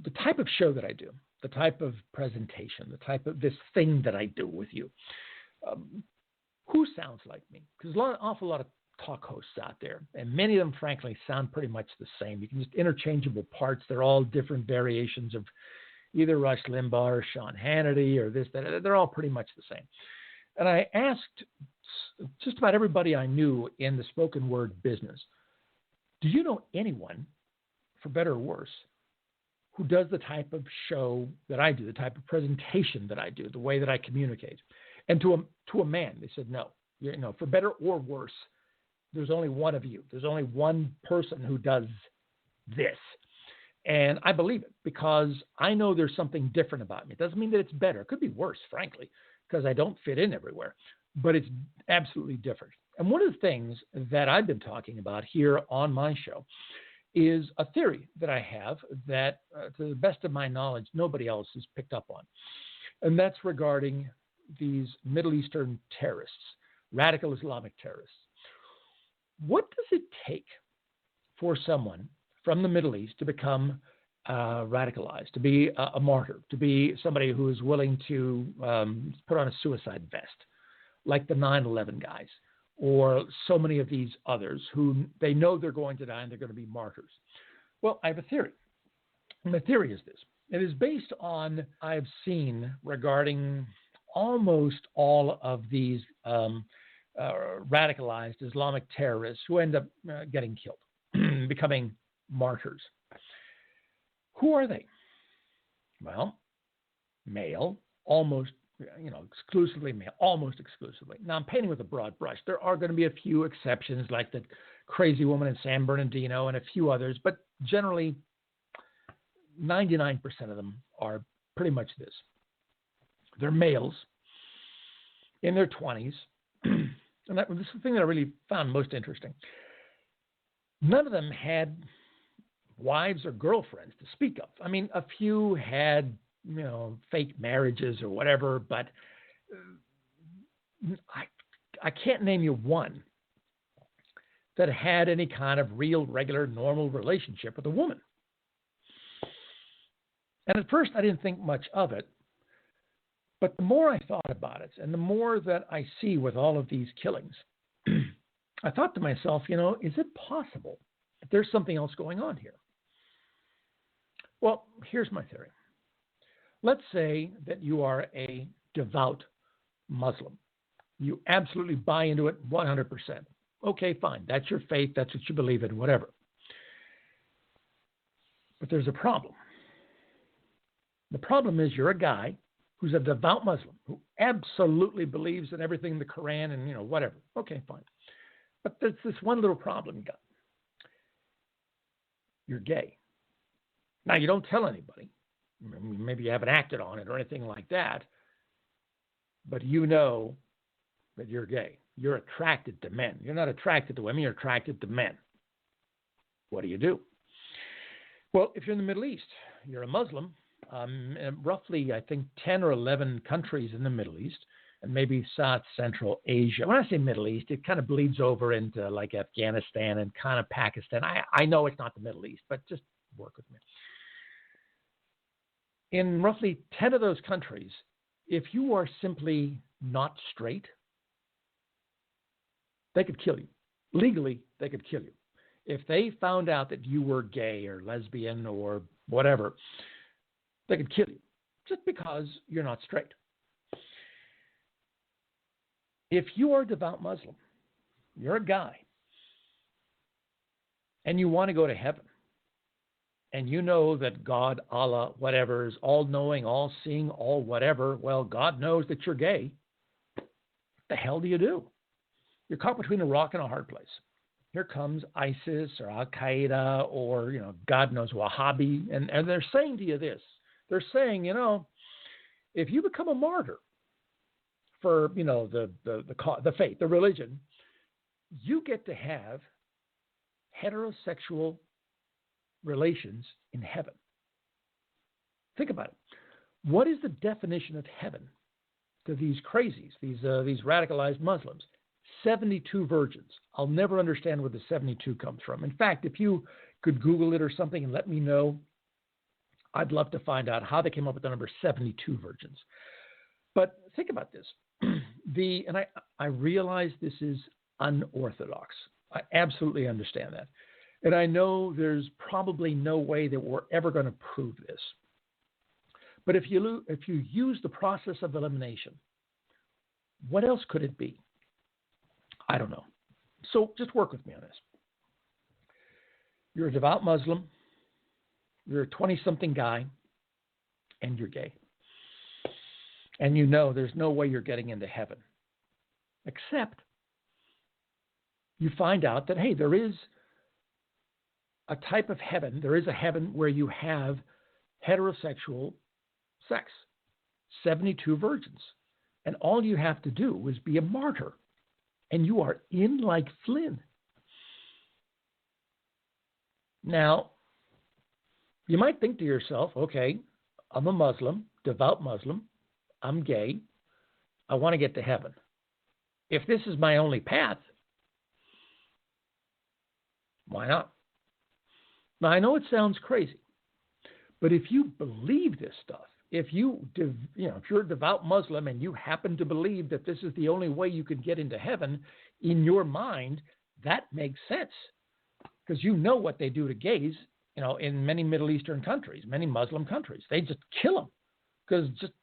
the type of show that I do, the type of presentation, the type of this thing that I do with you. Who sounds like me? Because there's an awful lot of talk hosts out there, and many of them, frankly, sound pretty much the same. You can just interchangeable parts. They're all different variations of either Rush Limbaugh or Sean Hannity or this, that. They're all pretty much the same. And I asked just about everybody I knew in the spoken word business, do you know anyone, for better or worse, who does the type of show that I do, the type of presentation that I do, the way that I communicate? And to a man, they said, no. For better or worse, there's only one of you. There's only one person who does this. And I believe it because I know there's something different about me. It doesn't mean that it's better. It could be worse, frankly, because I don't fit in everywhere. But it's absolutely different. And one of the things that I've been talking about here on my show is a theory that I have that, to the best of my knowledge, nobody else has picked up on. And that's regarding these Middle Eastern terrorists, radical Islamic terrorists. What does it take for someone from the Middle East to become radicalized, to be a martyr, to be somebody who is willing to put on a suicide vest, like the 9/11 guys, or so many of these others who they know they're going to die and they're going to be martyrs? Well, I have a theory. And my theory is this. It is based on I've seen regarding almost all of these radicalized Islamic terrorists who end up getting killed, becoming martyrs. Who are they? Well, male, almost, exclusively male, almost exclusively. Now, I'm painting with a broad brush. There are going to be a few exceptions, like the crazy woman in San Bernardino and a few others, but generally, 99% of them are pretty much this. They're males in their 20s. And this is the thing that I really found most interesting. None of them had wives or girlfriends to speak of. I mean, a few had, fake marriages or whatever, but I can't name you one that had any kind of real, regular, normal relationship with a woman. And at first, I didn't think much of it. But the more I thought about it, and the more that I see with all of these killings, I thought to myself, is it possible that there's something else going on here? Well, here's my theory. Let's say that you are a devout Muslim. You absolutely buy into it 100%. Okay, fine. That's your faith. That's what you believe in, whatever. But there's a problem. The problem is you're a guy who's a devout Muslim, who absolutely believes in everything in the Quran and, whatever. Okay, fine. But there's this one little problem you got. You're gay. Now, you don't tell anybody. Maybe you haven't acted on it or anything like that. But you know that you're gay. You're attracted to men. You're not attracted to women. You're attracted to men. What do? Well, if you're in the Middle East, you're a Muslim. Roughly, I think, 10 or 11 countries in the Middle East, and maybe South Central Asia. When I say Middle East, it kind of bleeds over into like Afghanistan and kind of Pakistan. I know it's not the Middle East, but just work with me. In roughly 10 of those countries, if you are simply not straight, they could kill you. Legally, they could kill you. If they found out that you were gay or lesbian or whatever, they could kill you just because you're not straight. If you are a devout Muslim, you're a guy, and you want to go to heaven, and you know that God, Allah, whatever, is all-knowing, all-seeing, all whatever, well, God knows that you're gay. What the hell do you do? You're caught between a rock and a hard place. Here comes ISIS or Al-Qaeda or, God knows, Wahhabi, and they're saying to you this. They're saying, if you become a martyr for, the faith, the religion, you get to have heterosexual relations in heaven. Think about it. What is the definition of heaven to these crazies, these radicalized Muslims? 72 virgins. I'll never understand where the 72 comes from. In fact, if you could Google it or something and let me know, I'd love to find out how they came up with the number 72 virgins. But think about this. I realize this is unorthodox. I absolutely understand that. And I know there's probably no way that we're ever going to prove this. But if you use the process of elimination, what else could it be? I don't know. So just work with me on this. You're a devout Muslim, you're a 20-something guy, and you're gay. And you know there's no way you're getting into heaven. Except you find out that, hey, there is a type of heaven. There is a heaven where you have heterosexual sex. 72 virgins. And all you have to do is be a martyr. And you are in like Flynn. Now, you might think to yourself, okay, I'm a Muslim, devout Muslim. I'm gay. I want to get to heaven. If this is my only path, why not? Now, I know it sounds crazy, but if you believe this stuff, if you're a devout Muslim and you happen to believe that this is the only way you could get into heaven, in your mind, that makes sense. Because you know what they do to gays, in many Middle Eastern countries, many Muslim countries. They just kill them because just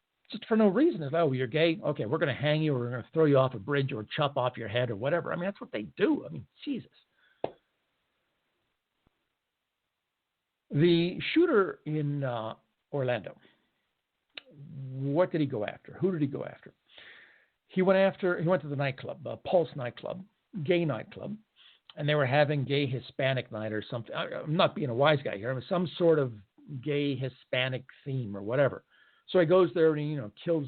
for no reason. It's like, oh, you're gay? Okay, we're going to hang you or we're going to throw you off a bridge or chop off your head or whatever. I mean, that's what they do. I mean, Jesus. The shooter in Orlando, what did he go after? Who did he go after? He went to the nightclub, Pulse nightclub, gay nightclub, and they were having gay Hispanic night or something. I'm not being a wise guy here. It was some sort of gay Hispanic theme or whatever. So he goes there and he, kills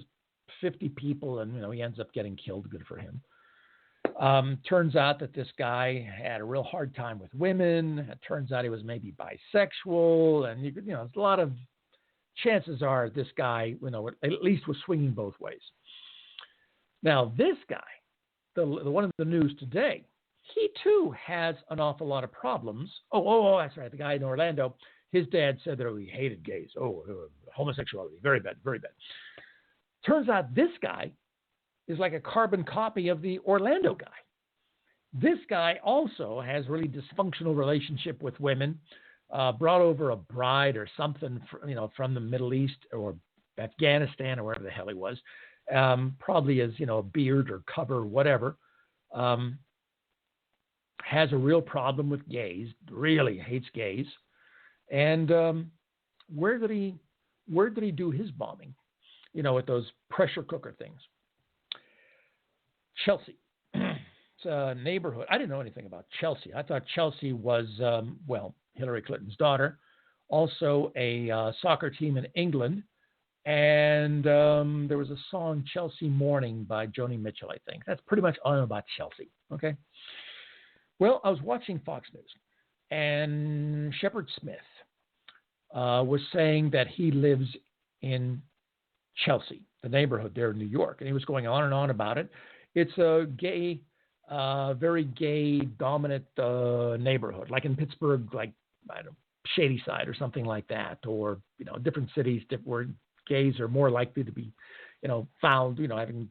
50 people and, he ends up getting killed. Good for him. Turns out that this guy had a real hard time with women. It turns out he was maybe bisexual, and there's a lot of chances are this guy, at least was swinging both ways. Now, this guy, the one in the news today, he too has an awful lot of problems. Oh, that's right. The guy in Orlando, his dad said that he hated gays. Homosexuality, very bad, very bad. Turns out this guy is like a carbon copy of the Orlando guy. This guy also has really dysfunctional relationship with women, brought over a bride or something, from the Middle East or Afghanistan or wherever the hell he was, probably as, a beard or cover, whatever, has a real problem with gays, really hates gays. And where did he do his bombing? With those pressure cooker things. Chelsea. It's a neighborhood. I didn't know anything about Chelsea. I thought Chelsea was, Hillary Clinton's daughter, also a soccer team in England. And there was a song, Chelsea Morning, by Joni Mitchell, I think. That's pretty much all I know about Chelsea, okay? Well, I was watching Fox News, and Shepard Smith was saying that he lives in Chelsea, the neighborhood there in New York. And he was going on and on about it. It's a gay, very gay dominant neighborhood, like in Pittsburgh, like, I don't know, Shadyside or something like that, or, different cities where gays are more likely to be, found, having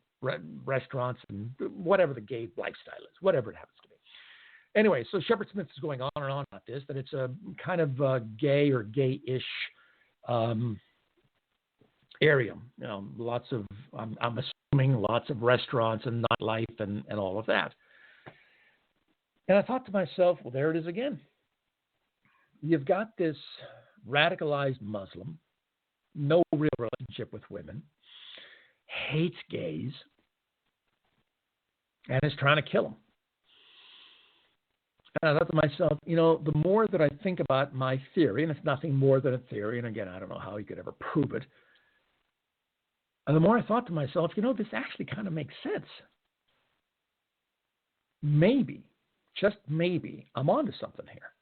restaurants and whatever the gay lifestyle is, whatever it happens to be. Anyway, so Shepard Smith is going on and on about this, that it's a kind of gay or gay-ish area. Lots of, I'm assuming, lots of restaurants and nightlife and all of that. And I thought to myself, well, there it is again. You've got this radicalized Muslim, no real relationship with women, hates gays, and is trying to kill them. And I thought to myself, the more that I think about my theory, and it's nothing more than a theory, and again, I don't know how you could ever prove it, and the more I thought to myself, this actually kind of makes sense. Maybe, just maybe, I'm onto something here.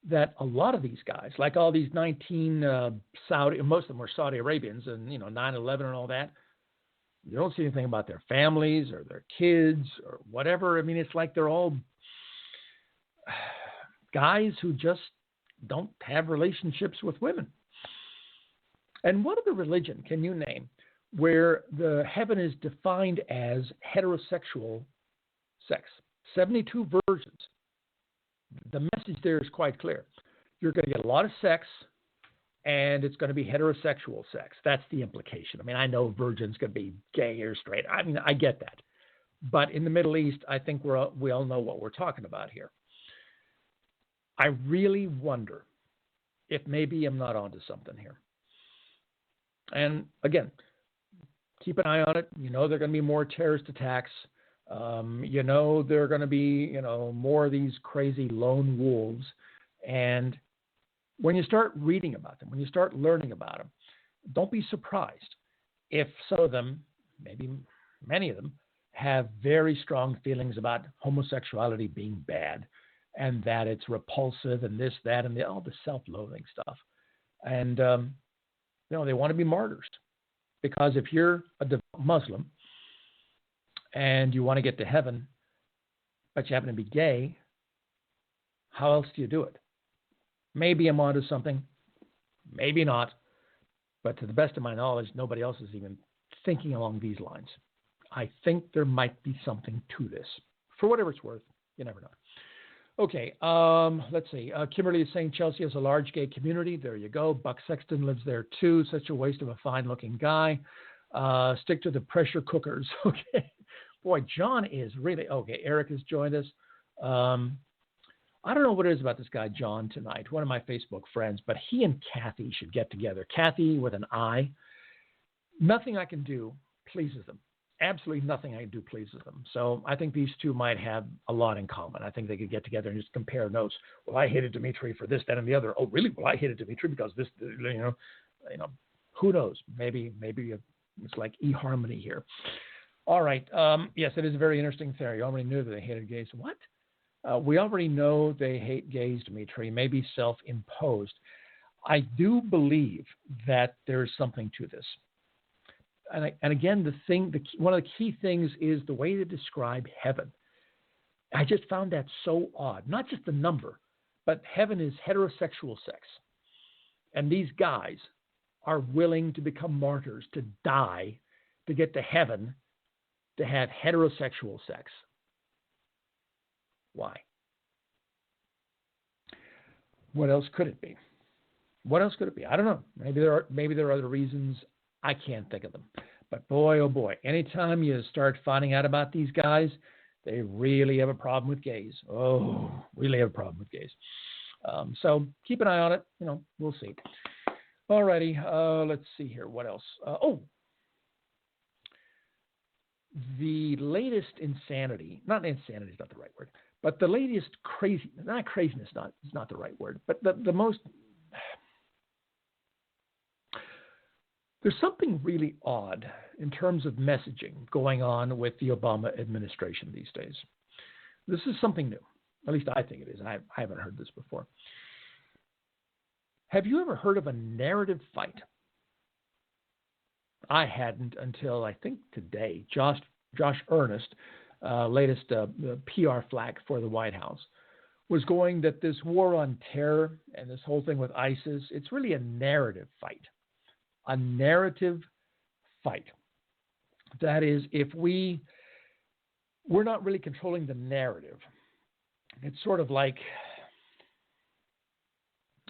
That a lot of these guys, like all these 19 Saudi, most of them were Saudi Arabians, and 9/11 and all that, you don't see anything about their families or their kids or whatever. I mean, it's like they're all guys who just don't have relationships with women. And what other religion can you name where the heaven is defined as heterosexual sex? 72 virgins. The message there is quite clear. You're going to get a lot of sex, and it's going to be heterosexual sex. That's the implication. I mean, I know virgin's going to be gay or straight. I mean, I get that. But in the Middle East, I think we all know what we're talking about here. I really wonder if maybe I'm not onto something here. And again, keep an eye on it. There are going to be more terrorist attacks. There are going to be, more of these crazy lone wolves. And when you start reading about them, when you start learning about them, don't be surprised if some of them, maybe many of them, have very strong feelings about homosexuality being bad and that it's repulsive and this, that, and all the self-loathing stuff. And, they want to be martyrs. Because if you're a devout Muslim and you want to get to heaven, but you happen to be gay, how else do you do it? Maybe I'm onto something, maybe not. But to the best of my knowledge, nobody else is even thinking along these lines. I think there might be something to this. For whatever it's worth, you never know. Okay, let's see. Kimberly is saying Chelsea has a large gay community. There you go. Buck Sexton lives there too. Such a waste of a fine-looking guy. Stick to the pressure cookers. Okay. Boy, John is really... Okay, Eric has joined us. I don't know what it is about this guy, John, tonight. One of my Facebook friends, but he and Kathy should get together. Kathy with an I. Nothing I can do pleases them. Absolutely nothing I can do pleases them. So I think these two might have a lot in common. I think they could get together and just compare notes. Well, I hated Dimitri for this, that, and the other. Oh, really? Well, I hated Dimitri because this, who knows? Maybe it's like eHarmony here. All right. Yes, it is a very interesting theory. You already knew that they hated gays. What? We already know they hate gays, Dimitri. Maybe self-imposed. I do believe that there's something to this. And again, one of the key things is the way they describe heaven. I just found that so odd. Not just the number, but heaven is heterosexual sex. And these guys are willing to become martyrs, to die, to get to heaven, to have heterosexual sex. Why? What else could it be? What else could it be? I don't know. Maybe there are other reasons. I can't think of them. But boy, oh boy, anytime you start finding out about these guys, they really have a problem with gays. Oh, really have a problem with gays. So keep an eye on it. We'll see. All righty. Let's see here. What else? The latest insanity, not insanity is not the right word, but the latest craziness is not the right word, but the most... There's something really odd in terms of messaging going on with the Obama administration these days. This is something new. At least I think it is. I haven't heard this before. Have you ever heard of a narrative fight? I hadn't until I think today. Josh Earnest, latest PR flack for the White House, was going that this war on terror and this whole thing with ISIS, it's really a narrative fight. A narrative fight. That is, if we're not really controlling the narrative. It's sort of like,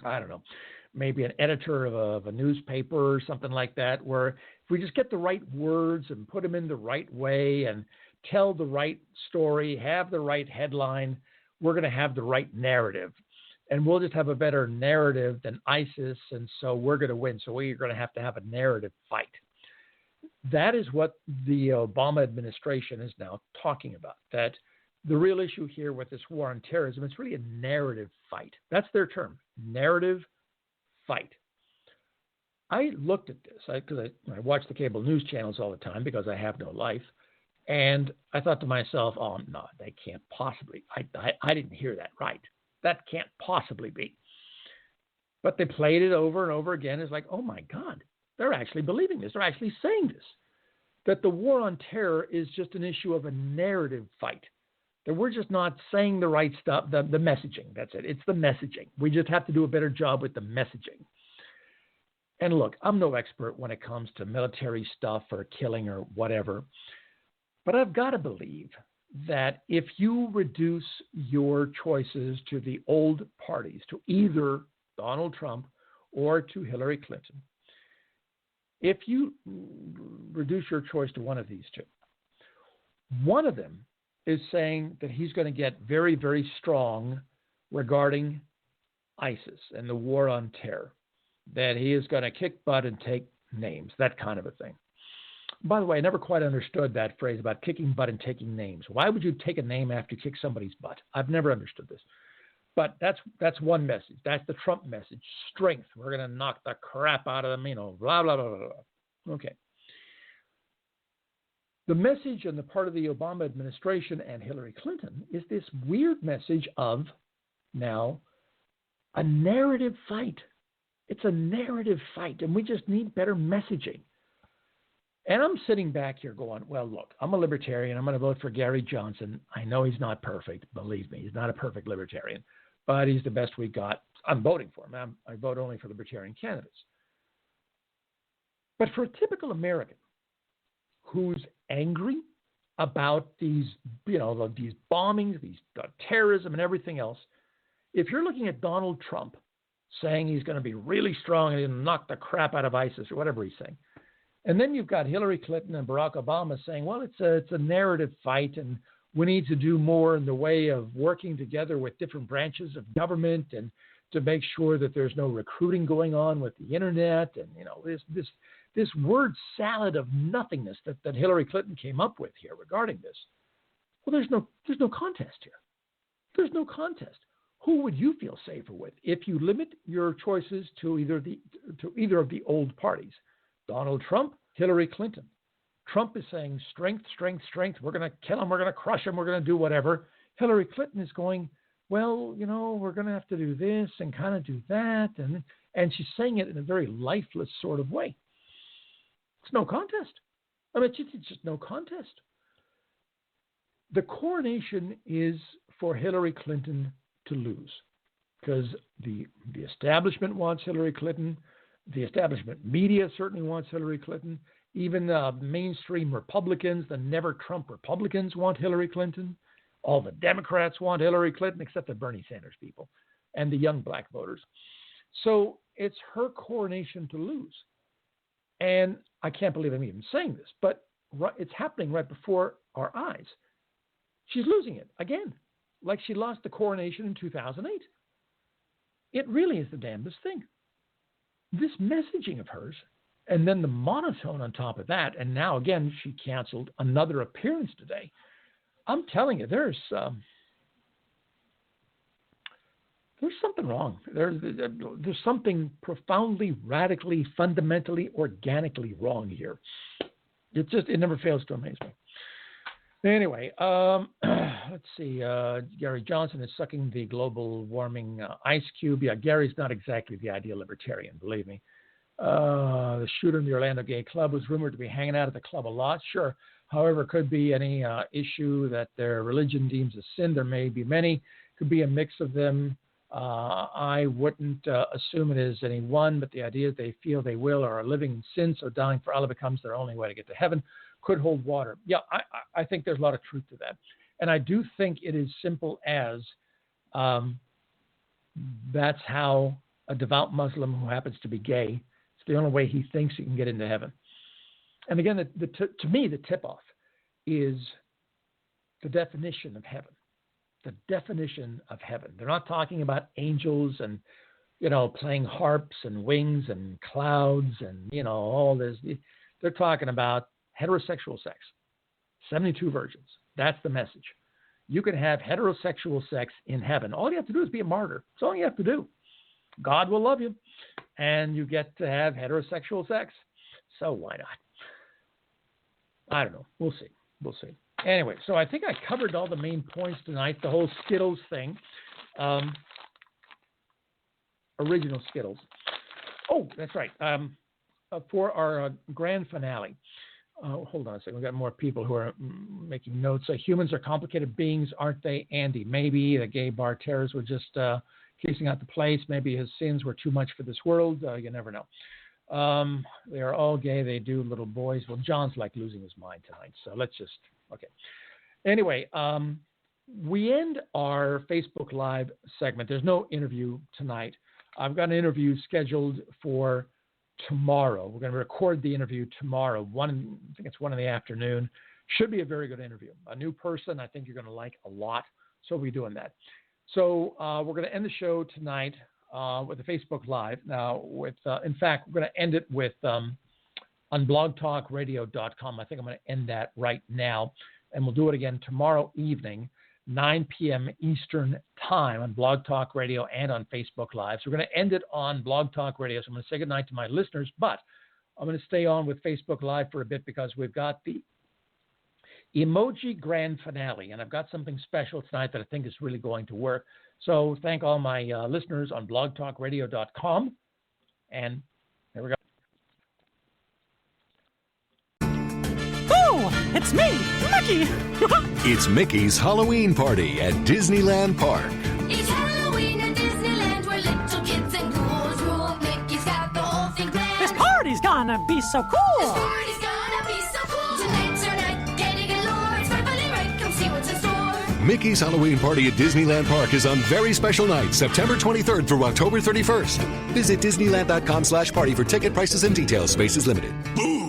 I don't know, maybe an editor of a newspaper or something like that, where if we just get the right words and put them in the right way and tell the right story, have the right headline, we're going to have the right narrative. And we'll just have a better narrative than ISIS, and so we're going to win. So we're going to have a narrative fight. That is what the Obama administration is now talking about, that the real issue here with this war on terrorism, it's really a narrative fight. That's their term, narrative fight. I looked at this because I watch the cable news channels all the time because I have no life. And I thought to myself, oh, no, they can't possibly. I didn't hear that right. That can't possibly be. But they played it over and over again. It's like, oh, my God, they're actually believing this. They're actually saying this, that the war on terror is just an issue of a narrative fight, that we're just not saying the right stuff, the messaging. That's it. It's the messaging. We just have to do a better job with the messaging. And look, I'm no expert when it comes to military stuff or killing or whatever, but I've got to believe that if you reduce your choices to the old parties, to either Donald Trump or to Hillary Clinton, if you reduce your choice to one of these two, one of them is saying that he's going to get very, very strong regarding ISIS and the war on terror, that he is going to kick butt and take names, that kind of a thing. By the way, I never quite understood that phrase about kicking butt and taking names. Why would you take a name after you kick somebody's butt? I've never understood this. But that's one message. That's the Trump message. Strength. We're going to knock the crap out of them, blah, blah, blah, blah, blah. Okay. The message on the part of the Obama administration and Hillary Clinton is this weird message of now a narrative fight. It's a narrative fight, and we just need better messaging. And I'm sitting back here going, well, look, I'm a libertarian. I'm going to vote for Gary Johnson. I know he's not perfect. Believe me, he's not a perfect libertarian, but he's the best we got. I'm voting for him. I vote only for libertarian candidates. But for a typical American who's angry about these, these bombings, these terrorism and everything else, if you're looking at Donald Trump saying he's going to be really strong and knock the crap out of ISIS or whatever he's saying, and then you've got Hillary Clinton and Barack Obama saying, well, it's a narrative fight, and we need to do more in the way of working together with different branches of government and to make sure that there's no recruiting going on with the internet, and this word salad of nothingness that Hillary Clinton came up with here regarding this. Well, there's no contest here. There's no contest. Who would you feel safer with if you limit your choices to either of the old parties? Donald Trump, Hillary Clinton. Trump is saying strength, strength, strength. We're going to kill him. We're going to crush him. We're going to do whatever. Hillary Clinton is going, well, we're going to have to do this and kind of do that. And she's saying it in a very lifeless sort of way. It's no contest. I mean, it's just no contest. The coronation is for Hillary Clinton to lose because the establishment wants Hillary Clinton. The establishment media certainly wants Hillary Clinton. Even mainstream Republicans, the never-Trump Republicans, want Hillary Clinton. All the Democrats want Hillary Clinton, except the Bernie Sanders people and the young black voters. So it's her coronation to lose. And I can't believe I'm even saying this, but it's happening right before our eyes. She's losing it again, like she lost the coronation in 2008. It really is the damnedest thing. This messaging of hers, and then the monotone on top of that, and now again she canceled another appearance today. I'm telling you, there's something wrong. There's something profoundly, radically, fundamentally, organically wrong here. It never fails to amaze me. Anyway, let's see. Gary Johnson is sucking the global warming ice cube. Yeah, Gary's not exactly the ideal libertarian, believe me. The shooter in the Orlando Gay Club was rumored to be hanging out at the club a lot. Sure. However, could be any issue that their religion deems a sin. There may be many. Could be a mix of them. I wouldn't assume it is any one, but the idea that they feel they will or are living in sin, so dying for Allah becomes their only way to get to heaven, could hold water. Yeah, I think there's a lot of truth to that. And I do think it is simple as that's how a devout Muslim who happens to be gay, it's the only way he thinks he can get into heaven. And again, to me, the tip-off is the definition of heaven. The definition of heaven. They're not talking about angels and, playing harps and wings and clouds and, all this. They're talking about heterosexual sex. 72 virgins. That's the message. You can have heterosexual sex in heaven. All you have to do is be a martyr. That's all you have to do. God will love you, and you get to have heterosexual sex. So why not? I don't know. We'll see. Anyway, so I think I covered all the main points tonight, the whole Skittles thing. Original Skittles. Oh, that's right. For our grand finale. Hold on a second. We've got more people who are making notes. Humans are complicated beings, aren't they, Andy? Maybe the gay bar terrorists were just casing out the place. Maybe his sins were too much for this world. You never know. They are all gay. They do, little boys. Well, John's like losing his mind tonight. So let's just, okay. Anyway, we end our Facebook Live segment. There's no interview tonight. I've got an interview scheduled for tomorrow. We're going to record the interview tomorrow. I think it's 1 in the afternoon. Should be a very good interview. A new person I think you're going to like a lot. So we'll be doing that. So we're going to end the show tonight with the Facebook Live. Now, in fact, we're going to end it with on blogtalkradio.com. I think I'm going to end that right now. And we'll do it again tomorrow evening, 9 p.m. Eastern Time on Blog Talk Radio and on Facebook Live. So we're going to end it on Blog Talk Radio. So I'm going to say goodnight to my listeners, but I'm going to stay on with Facebook Live for a bit because we've got the Emoji Grand Finale, and I've got something special tonight that I think is really going to work. So thank all my listeners on blogtalkradio.com, and there we go. Oh, it's me, Mickey. It's Mickey's Halloween party at Disneyland Park. It's Halloween at Disneyland where little kids and ghouls rule. Mickey's got the whole thing planned. This party's gonna be so This cool. party's gonna be so cool. Tonight's our night, getting galore. It's perfectly right, come see what's in store. Mickey's Halloween party at Disneyland Park is on very special night, September 23rd through October 31st. Visit Disneyland.com/party for ticket prices and details. Space is limited. Boo!